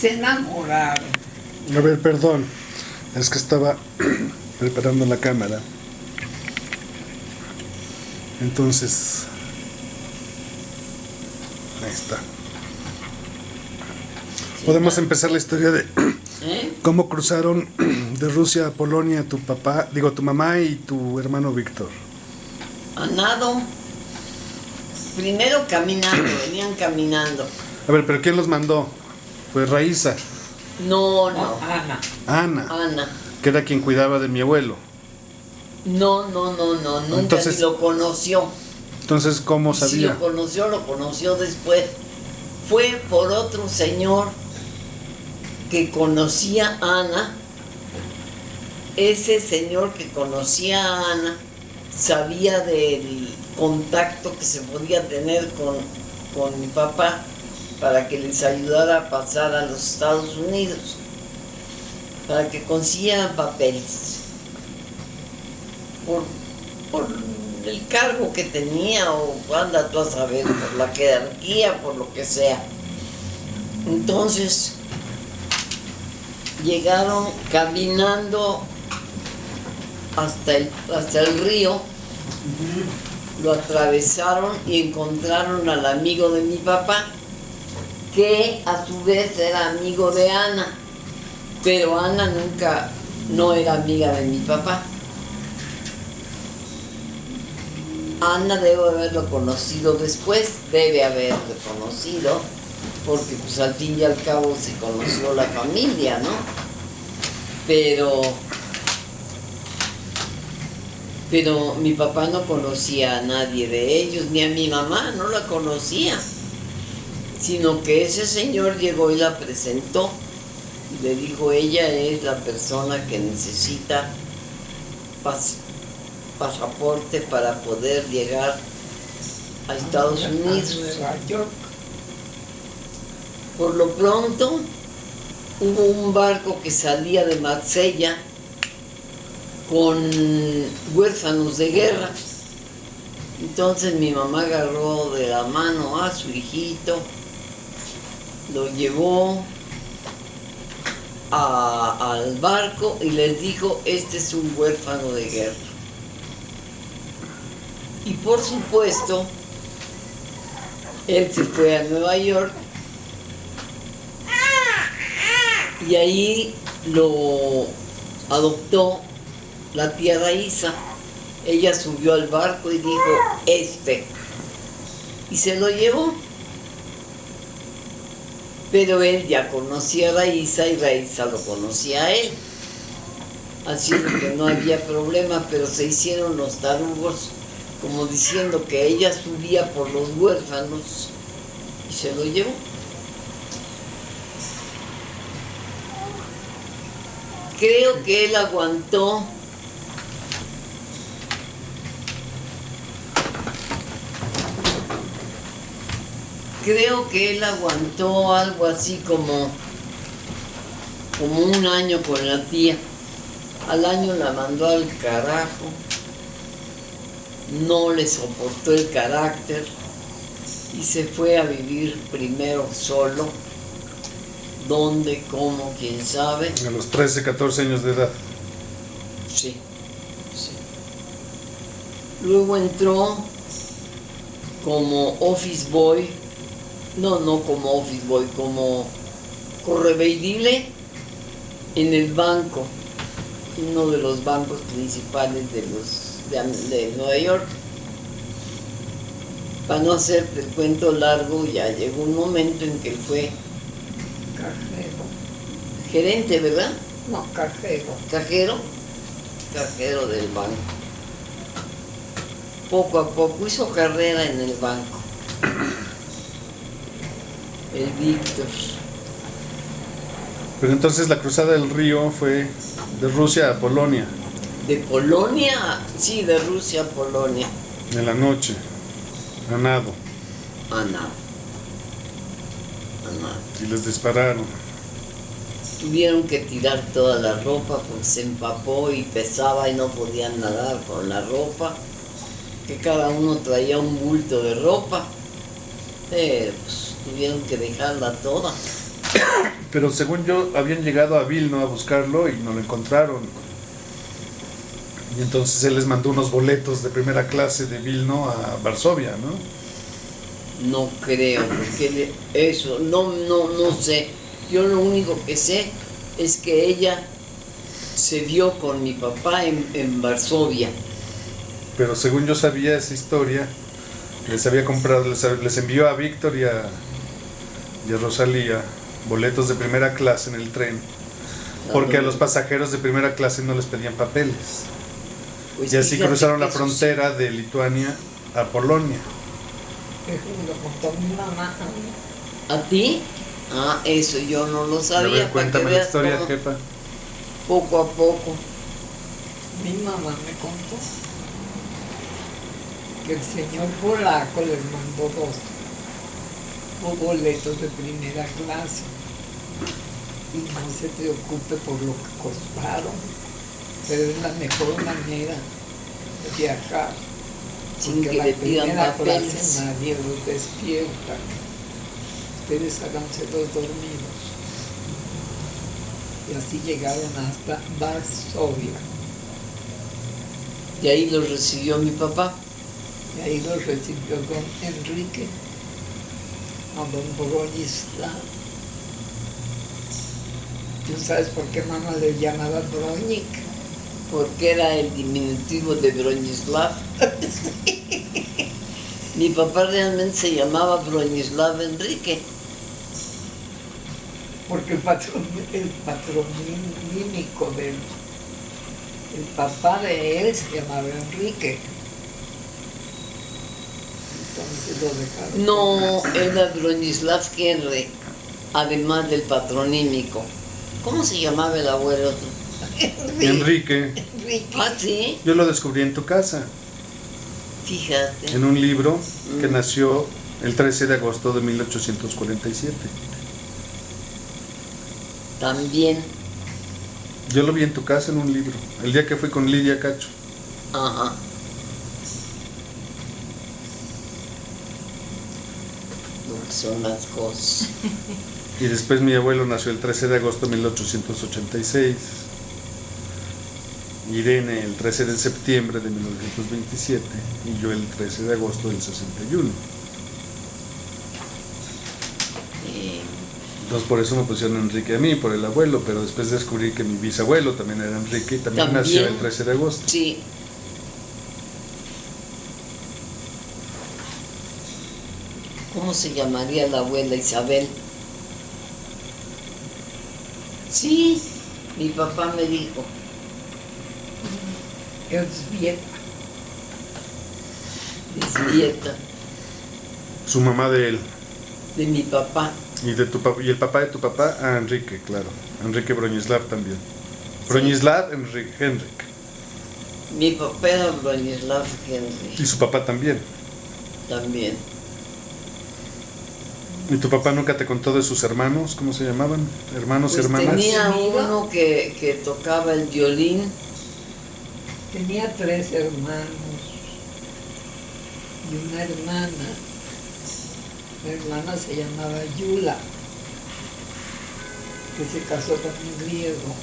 Se enamoraron. A ver, perdón. Es que estaba preparando la cámara. Entonces, ahí está. Podemos empezar la historia de cómo cruzaron de Rusia a Polonia tu papá, digo, tu mamá y tu hermano Víctor. A nado. Primero caminando, venían caminando. A ver, pero ¿quién los mandó? Fue Raiza. No. Ana, que era quien cuidaba de mi abuelo. No, nunca Entonces, ni lo conoció. Entonces, ¿cómo sabía? Si lo conoció después. Fue por otro señor que conocía a Ana. Ese señor que conocía a Ana sabía del contacto que se podía tener con mi papá para que les ayudara a pasar a los Estados Unidos, para que consiguieran papeles. Por el cargo que tenía, o anda tú a saber, por la jerarquía, por lo que sea. Entonces, llegaron caminando hasta el río, lo atravesaron y encontraron al amigo de mi papá, que a su vez era amigo de Ana, pero Ana nunca no era amiga de mi papá. Ana debe haberlo conocido después, porque pues al fin y al cabo se conoció la familia, ¿no? Pero mi papá no conocía a nadie de ellos, ni a mi mamá, no la conocía, sino que ese señor llegó y la presentó, y le dijo, ella es la persona que necesita pasaporte para poder llegar a Estados Unidos. Nueva York. Por lo pronto, hubo un barco que salía de Marsella con huérfanos de guerra. Entonces mi mamá agarró de la mano a su hijito, lo llevó al barco y les dijo, este es un huérfano de guerra. Y por supuesto, él se fue a Nueva York y ahí lo adoptó la tía Raiza. Ella subió al barco y dijo, y se lo llevó. Pero él ya conocía a Raiza y Raiza lo conocía a él. Así que no había problema, pero se hicieron los tarugos, como diciendo que ella subía por los huérfanos y se lo llevó. Creo que él aguantó algo así como un año con la tía. Al año la mandó al carajo, no le soportó el carácter y se fue a vivir primero solo. ¿Dónde? ¿Cómo? ¿Quién sabe? A los 13, 14 años de edad. Sí. Luego entró como office boy, no como office boy, como correveidile en el banco, uno de los bancos principales de Nueva York. Para no hacerte el cuento largo, ya llegó un momento en que él fue gerente, ¿verdad? No, cajero. Cajero del banco. Poco a poco hizo carrera en el banco. El Víctor. Pero entonces la cruzada del río fue de Rusia a Polonia. ¿De Polonia? Sí, de Rusia a Polonia. En la noche, a nado. A nada. Y les dispararon. Tuvieron que tirar toda la ropa porque se empapó y pesaba y no podían nadar con la ropa. Que cada uno traía un bulto de ropa. Pero pues tuvieron que dejarla toda. Pero según yo, habían llegado a Vilno a buscarlo y no lo encontraron. Y entonces él les mandó unos boletos de primera clase de Vilno a Varsovia, ¿no? No creo, porque eso, no sé. Yo lo único que sé es que ella se vio con mi papá en Varsovia. Pero según yo sabía esa historia, les había comprado, les envió a Víctor y a Rosalía boletos de primera clase en el tren, porque a los pasajeros de primera clase no les pedían papeles. Pues Y así fíjate cruzaron que la eso frontera de Lituania a Polonia. Eso me lo contó mi mamá. ¿A ti? Ah, eso yo no lo A sabía. ver, para cuéntame que la veas historia, cómo jefa. poco a poco. Mi mamá me contó que el señor polaco les mandó dos boletos de primera clase. Y no se preocupe por lo que costaron, pero es la mejor manera de viajar. Sin Porque que la le pidan primera papeles. clase nadie los despierta. Ustedes háganse los dormidos. Y así llegaron hasta Varsovia. Y ahí los recibió mi papá. Y ahí los recibió don Enrique, a don Bronislav. ¿Tú sabes por qué mamá le llamaba Bronik? Porque era el diminutivo de Bronislav. Mi papá realmente se llamaba Bronislav Enrique. Porque el patronímico del el papá de él se llamaba Enrique. Entonces lo dejaron. No, era Bronislav Henry, además del patronímico. ¿Cómo se llamaba el abuelo? Enrique, Enrique. Ah, sí, yo lo descubrí en tu casa, fíjate. en un libro que nació el 13 de agosto de 1847. También, Yo lo vi en tu casa en un libro, el día que fui con Lidia Cacho. ajá. Lo que son las cosas. Y después mi abuelo nació el 13 de agosto de 1886. Irene el 13 de septiembre de 1927 y yo el 13 de agosto del 61. Entonces por eso me pusieron Enrique a mí, por el abuelo, pero después descubrí que mi bisabuelo también era Enrique y también nació el 13 de agosto. Sí. ¿Cómo se llamaría la abuela Isabel? Sí, mi papá me dijo. Elzbieta. Despierta, Su mamá de él de mi papá. y de tu papá y el papá de tu papá a Enrique, claro. Enrique Bronislav también. Bronislav Henrik. Mi papá era Bronislav Henry Y su papá también. también. ¿Y tu papá nunca te contó de sus hermanos? ¿Cómo se llamaban? ¿Hermanos y Pues hermanas? tenía uno que tocaba el violín. Tenía 3 hermanos y una hermana. La hermana se llamaba Yula, que se casó con un griego.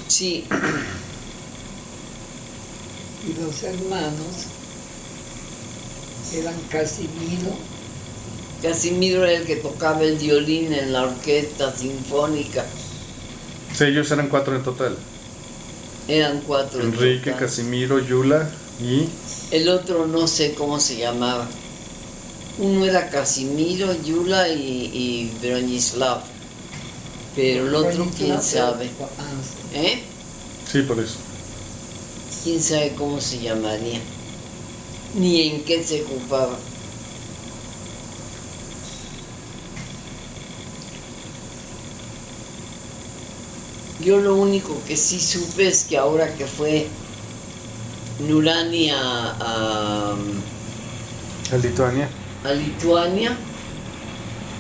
Sí, Y los hermanos eran Casimiro, Casimiro era el que tocaba el violín en la orquesta sinfónica. Sí, ellos eran 4 en total. Eran 4. en Enrique, total. Casimiro, Yula y... El otro no sé cómo se llamaba. Uno era Casimiro, Yula y Bronislav. Pero el otro, quién Bronislav, sabe. sí. ¿Eh? Sí, por eso. ¿Quién sabe cómo se llamaría? Ni en qué se ocupaba. Yo lo único que sí supe es que ahora que fue Nurani a Lituania,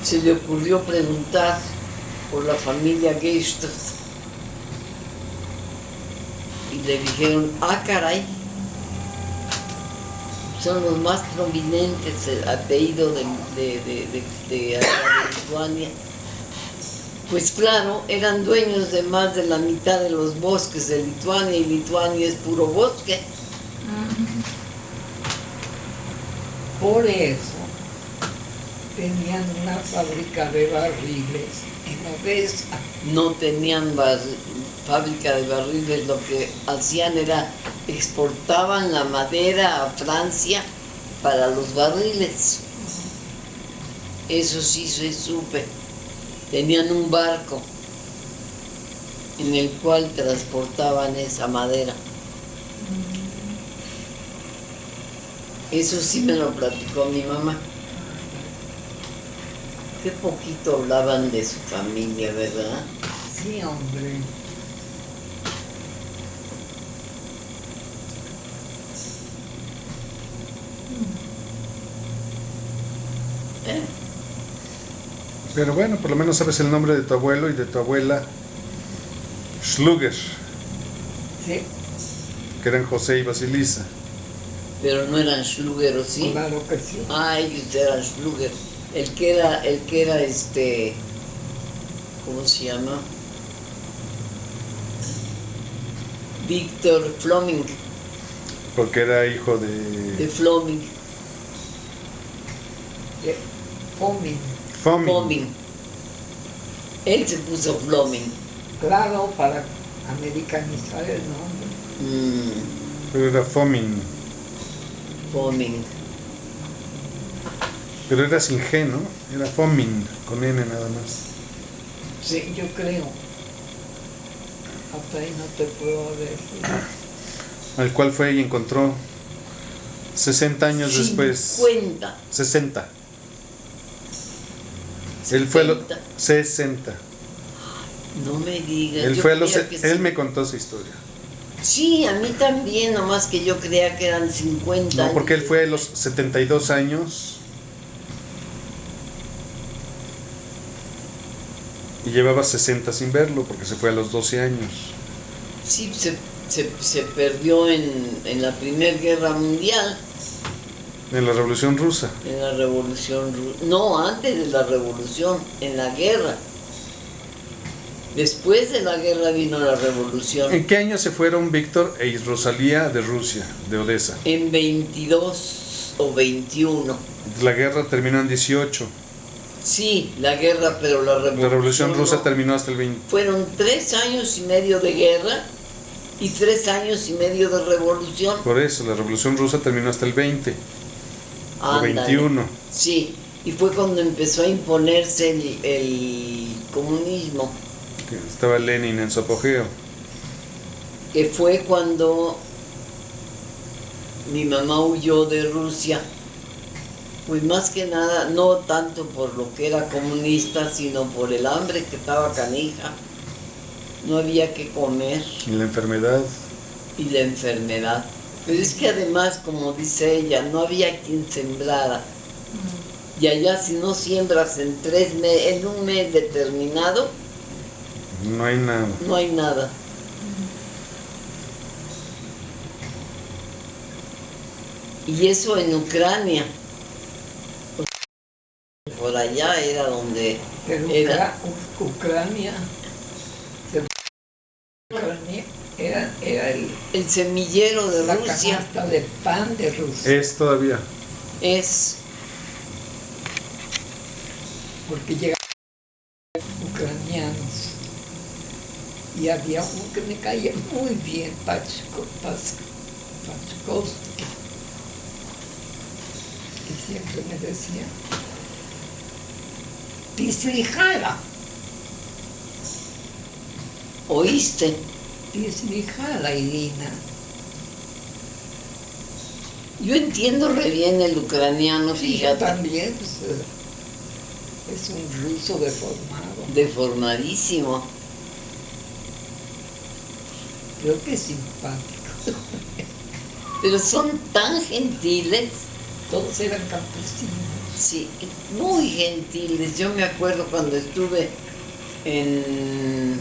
se le ocurrió preguntar por la familia Geistert. Y le dijeron, ah, caray, son los más prominentes, el apellido de Lituania. Pues claro, eran dueños de más de la mitad de los bosques de Lituania, y Lituania es puro bosque. Por eso tenían una fábrica de barriles en Odessa. No tenían fábrica de barriles, lo que hacían era exportaban la madera a Francia para los barriles. Eso sí se supe. Tenían un barco en el cual transportaban esa madera. Eso sí me lo platicó mi mamá. Qué poquito hablaban de su familia, ¿verdad? Sí, hombre. Pero bueno, por lo menos sabes el nombre de tu abuelo y de tu abuela Schluger, Sí, que eran José y Basilisa. Pero no eran Schluger, ¿o sí? claro que sí. Ah, ellos eran Schluger. El que era ¿cómo se llama? Víctor Floming, Porque era hijo de de Floming. Fomin. Fomin. Floming. Él se puso Floming. Claro, para americanizar el nombre. Pero era Fomin. Floming. Pero era sin G, ¿no? Era Fomin, con N nada más. Sí, yo creo. Hasta ahí no te puedo decir. Al cual fue y encontró 60 años después. 50. 60. Él fue a los 70. 60. No me digas. Él yo fue a los creía que él sí. me contó esa historia. Sí, a mí también, nomás que yo creía que eran 50 No, años. porque él fue a los 72 años y llevaba 60 sin verlo porque se fue a los 12 años. Sí, se perdió en la Primera Guerra Mundial, En la Revolución Rusa. en la Revolución Rusa. No, antes de la Revolución, en la guerra. Después de la guerra vino la Revolución. ¿En qué año se fueron Víctor e Rosalía de Rusia, de Odessa? En 22 o 21. La guerra terminó en 18. Sí, la guerra, pero la Revolución. La Revolución Rusa no. terminó hasta el 20. Fueron 3 años y medio de guerra y 3 años y medio de revolución. Por eso, la Revolución Rusa terminó hasta el 20. O Ándale. 21. Sí, y fue cuando empezó a imponerse el comunismo, Que estaba Lenin en su apogeo. que fue cuando mi mamá huyó de Rusia. Pues más que nada, no tanto por lo que era comunista, sino por el hambre que estaba canija. No había que comer Y la enfermedad. y la enfermedad. Pero es que además, como dice ella, no había quien sembrara. Y allá si no siembras en un mes determinado, No hay nada. no hay nada. Y eso en Ucrania. Por allá era donde Pero era. Ucrania, Ucrania era El semillero de la Rusia. canasta de pan de Rusia. Es todavía. Es Porque llegaban ucranianos. Y había uno que me caía muy bien, Pachkovsky. Y siempre me decía, Tislijala, ¿Oíste? Tislijala, Irina. Yo entiendo re bien el ucraniano, Sí, yo fíjate. también, pues, es un ruso deformado. Deformadísimo. Creo que es simpático. Pero son tan gentiles. Todos eran campesinos. Sí, muy gentiles. Yo me acuerdo cuando estuve ¿en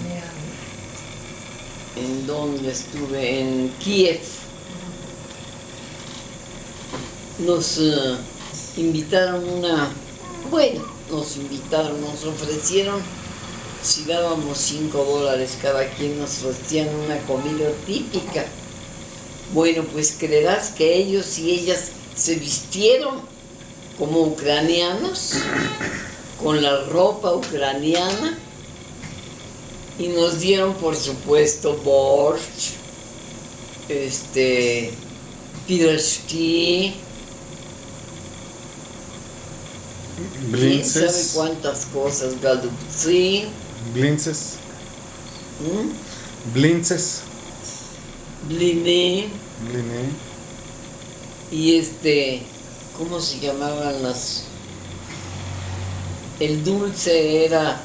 dónde estuve? En Kiev. Nos invitaron nos ofrecieron Si dábamos $5 cada quien, nos ofrecían una comida típica. Bueno, pues creerás que ellos y ellas se vistieron como ucranianos, con la ropa ucraniana, y nos dieron, por supuesto, borsch, pirashki, quién sabe Blinces. cuántas cosas, galupzi, Blinces. Blinces. bliné, Bliné. y ¿cómo se llamaban las? El dulce era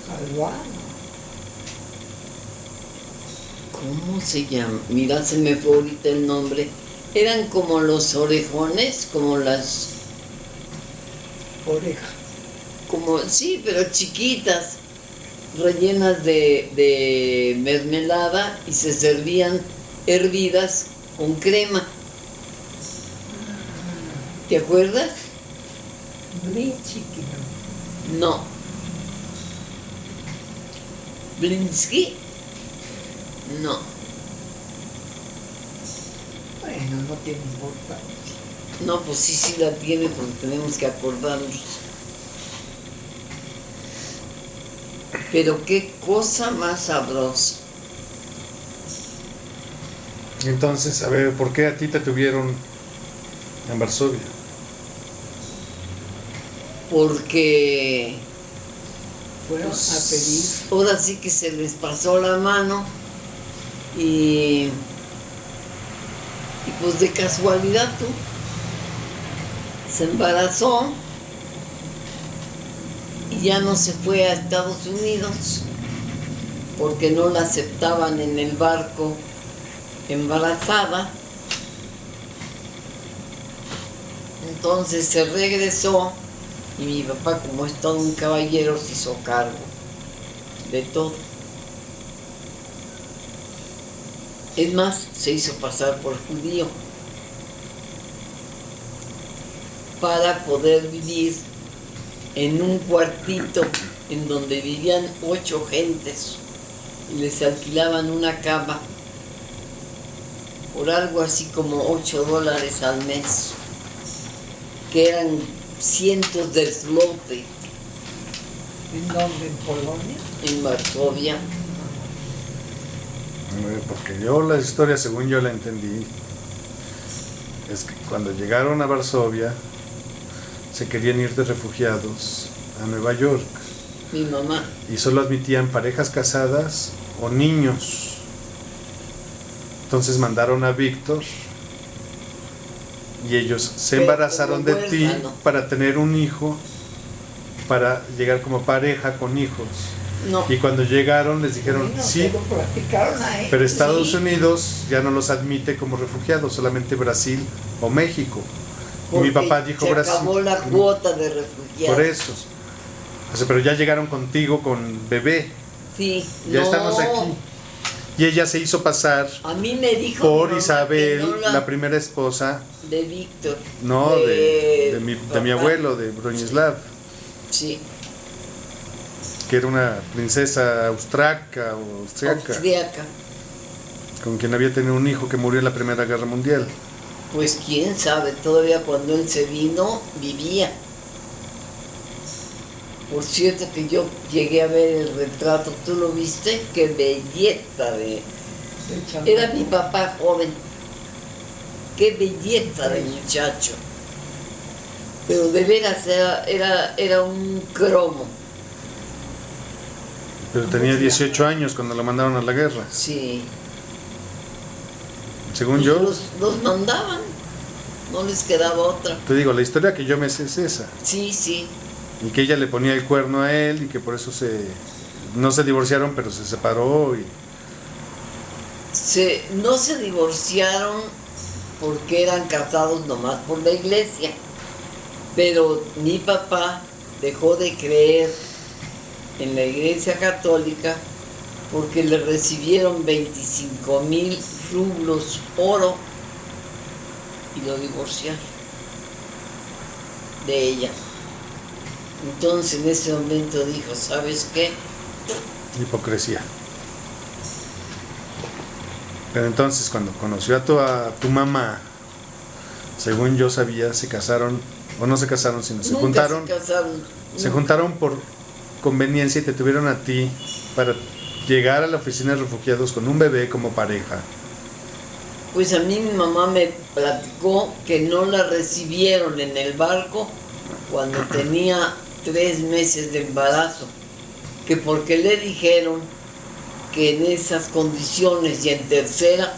Halwa, ¿cómo se llama? Mira, se me fue ahorita el nombre. Eran como los orejones, como las, oreja. como, sí, pero chiquitas, rellenas de mermelada y se servían hervidas con crema. ¿Te acuerdas? Blinchiki, ¿no? No. Blinsky. No. Bueno, no tiene importancia. No, pues sí la tiene porque tenemos que acordarnos. Pero qué cosa más sabrosa. Entonces, a ver, ¿por qué a ti te tuvieron en Varsovia? Porque Fueron a pedir. ahora sí que se les pasó la mano y pues de casualidad tú se embarazó y ya no se fue a Estados Unidos porque no la aceptaban en el barco embarazada. Entonces se regresó y mi papá, como es todo un caballero, se hizo cargo de todo. Es más, se hizo pasar por judío para poder vivir en un cuartito en donde vivían 8 gentes y les alquilaban una cama por algo así como $8 al mes, que eran cientos de zloty ¿En dónde? ¿En Polonia? en Varsovia. Porque yo la historia, según yo la entendí, es que cuando llegaron a Varsovia se querían ir de refugiados a Nueva York Mi mamá, y solo admitían parejas casadas o niños. Entonces mandaron a Víctor y ellos se Pero embarazaron como de ti huérfano. para tener un hijo, para llegar como pareja con hijos. no, Y cuando llegaron les dijeron, Bueno, sí, se lo platicaron a él. pero Estados Sí. Unidos ya no los admite como refugiados, solamente Brasil o México. Y mi porque papá dijo se Brasil. acabó la cuota de refugiados. Por eso. O sea, pero ya llegaron contigo con bebé. Sí, Ya no, estamos aquí. Y ella se hizo pasar a mí me dijo por mi mamá Isabel, que no la primera esposa, de Víctor. no, de mi papá. abuelo, de Bronislav, Sí, que era una princesa austriaca o austriaca, austríaca. con quien había tenido un hijo que murió en la Primera Guerra Mundial. Pues quién sabe, todavía cuando él se vino, vivía. Por cierto que yo llegué a ver el retrato, ¿tú lo viste? Qué belleza de... De chamaco. Era mi papá joven. Qué belleza de muchacho. Pero de veras era un cromo. Pero tenía 18 años cuando la mandaron a la guerra. Sí. Según yo, Los mandaban. No les quedaba otra. te digo, la historia que yo me sé es esa. Sí, sí. Y que ella le ponía el cuerno a él y que por eso no se divorciaron, pero se separó. Y No se divorciaron porque eran casados nomás por la iglesia. Pero mi papá dejó de creer en la iglesia católica porque le recibieron 25,000 rublos oro y lo divorciaron. de ella. Entonces en ese momento dijo, ¿sabes qué? Hipocresía. Pero entonces cuando conoció a tu mamá, según yo sabía, se casaron, o no se casaron, sino se Nunca juntaron. se casaron. Se Nunca. juntaron por conveniencia y te tuvieron a ti para llegar a la oficina de refugiados con un bebé como pareja. Pues a mí mi mamá me platicó que no la recibieron en el barco cuando tenía 3 meses de embarazo, que porque le dijeron que en esas condiciones y en tercera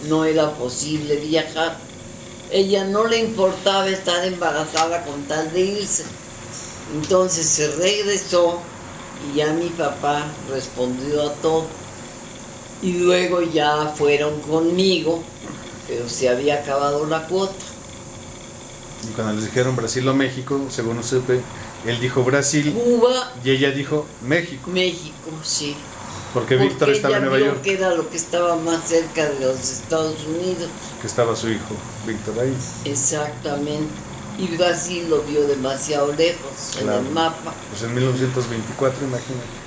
no era posible viajar. Ella no le importaba estar embarazada con tal de irse. Entonces se regresó y ya mi papá respondió a todo. Y luego ya fueron conmigo, pero se había acabado la cuota. Y cuando les dijeron Brasil o México, según supe, él dijo Brasil Cuba, y ella dijo México, México, sí. porque Víctor estaba en ella Nueva vio York, que era lo que estaba más cerca de los Estados Unidos. que estaba su hijo Víctor ahí. Exactamente. Y Brasil lo vio demasiado lejos Claro. en el mapa. Pues en 1924, imagínate.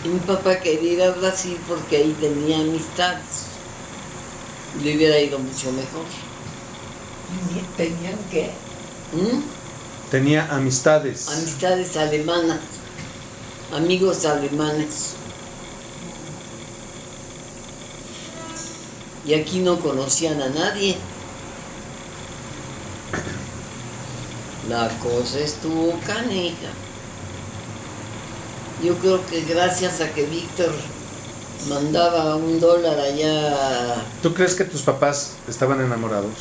Y mi papá quería ir a Brasil porque ahí tenía amistades. Le hubiera ido mucho mejor. ¿Tenían qué? ¿Mm? Tenía amistades. Amistades alemanas, amigos alemanes. Y aquí no conocían a nadie. La cosa estuvo canija. Yo creo que gracias a que Víctor mandaba $1 allá, ¿Tú crees que tus papás estaban enamorados?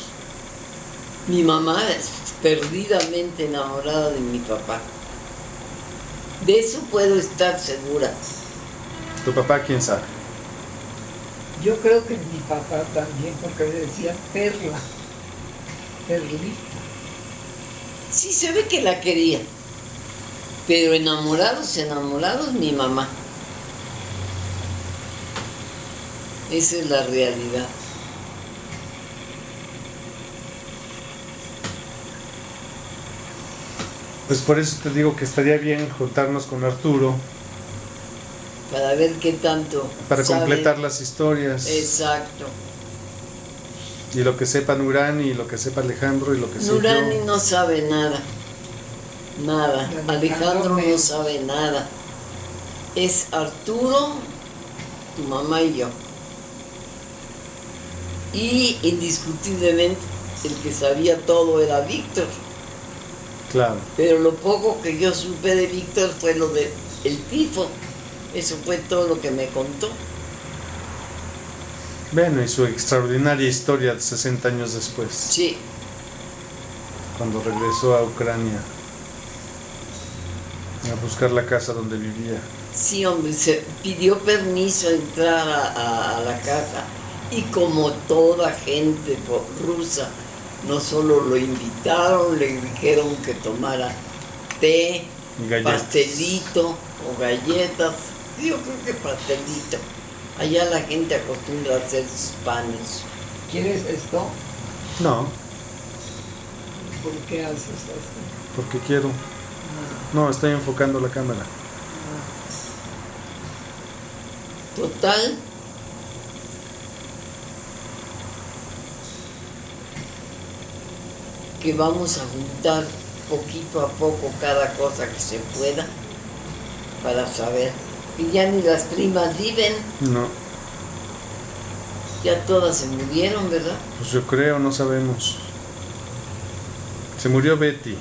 mi mamá es perdidamente enamorada de mi papá. De eso puedo estar segura. ¿Tu papá quién sabe? Yo creo que mi papá también, porque le decía Perla, Perlita. Sí se ve que la quería, pero enamorados, mi mamá. Esa es la realidad. Pues por eso te digo que estaría bien juntarnos con Arturo Para ver qué tanto para sabe. completar las historias. Exacto. Y lo que sepa Nurani, y lo que sepa Alejandro, y lo que sé Nurani yo. no sabe nada. Nada. Y Alejandro no menos. sabe nada. Es Arturo, tu mamá y yo. Y indiscutiblemente el que sabía todo era Víctor. Claro. Pero lo poco que yo supe de Víctor fue lo del tifo. Eso fue todo lo que me contó. Bueno, y su extraordinaria historia 60 años después, Sí, cuando regresó a Ucrania a buscar la casa donde vivía. sí, hombre, se pidió permiso a entrar a la casa y como toda gente rusa, no solo lo invitaron, le dijeron que tomara té, Galletas. pastelito o galletas. Yo creo que pastelito. Allá la gente acostumbra a hacer sus panes. ¿Quieres esto? No, ¿Por qué haces esto? porque quiero. No, estoy enfocando la cámara. Total, que vamos a juntar poquito a poco cada cosa que se pueda para saber. Y ya ni las primas viven, No, ya todas se murieron, ¿verdad? pues yo creo, no sabemos. Se murió Betty.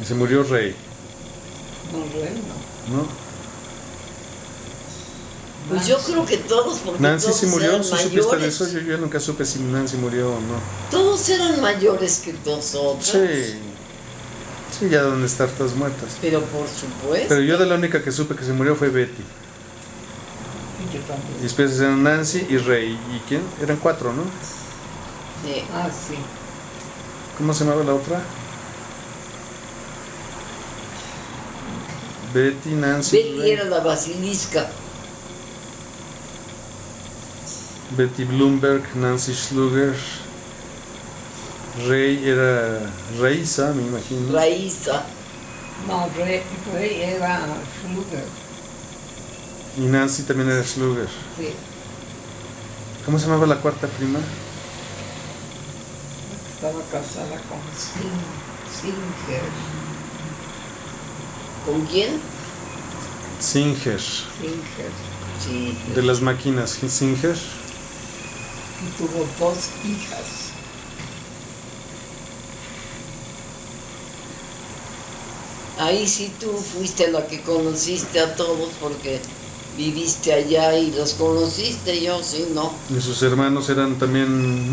Y se murió Rey, No, Rey, no. ¿no? Pues yo creo que todos, porque Nancy todos sí murió, eran ¿sí supiste de mayores. eso? Yo nunca supe si Nancy murió o no. Todos eran mayores que nosotros. Sí, sí, ya deben estar todas muertas. Pero por supuesto. Pero yo de la única que supe que se murió fue Betty. Y yo Y también. después eran Nancy y Rey. ¿Y quién? Eran 4, ¿no? Ah, sí. ¿Cómo se llamaba la otra? Betty, Nancy, Betty Rey. era la basilisca. Betty Bloomberg, Nancy Schluger. Rey era Reisa, me imagino. Raiza. No, Rey era Schluger, Y Nancy también era Schluger. sí. ¿Cómo se llamaba la cuarta prima? Estaba casada con Singer. ¿Con quién? Singer. Sí. De las máquinas Singer. Y tuvo 2 hijas. Ahí sí tú fuiste la que conociste a todos porque viviste allá y los conociste, yo sí no. Y sus hermanos eran también